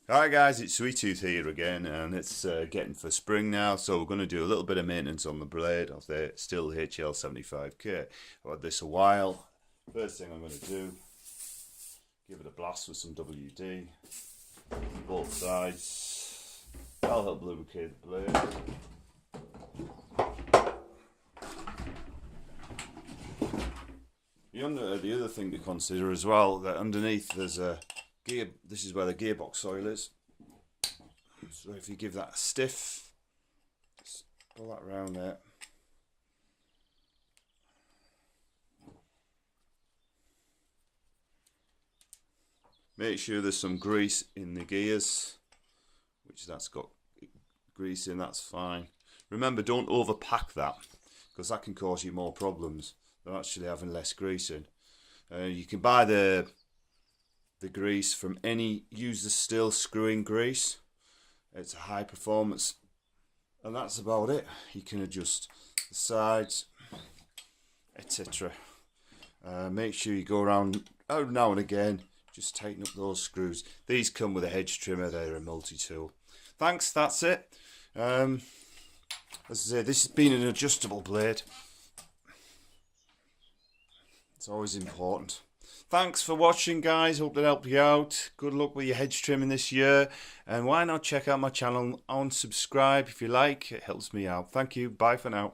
Hi guys, it's Sweet Tooth here again, and it's getting for spring now, so we're going to do a little bit of maintenance on the blade of the STIHL hl75k. I've had this a while. First thing I'm going to do, give it a blast with some WD, both sides. That'll help lubricate the blade. The other thing to consider as well, that underneath there's a gear. This is where the gearbox oil is. So if you give that a stiff, just pull that around there. Make sure there's some grease in the gears, which that's got grease in, that's fine. Remember, don't overpack that, because that can cause you more problems than actually having less grease in. You can buy the grease from use the STIHL screw-in grease. It's a high performance, and that's about it. You can adjust the sides, etc. Make sure you go around now and again, just tighten up those screws. These come with a hedge trimmer, they're a multi-tool. Thanks, that's it. As I say, this has been an adjustable blade. It's always important. Thanks for watching, guys. Hope that helped you out. Good luck with your hedge trimming this year. And why not check out my channel and subscribe if you like. It helps me out. Thank you. Bye for now.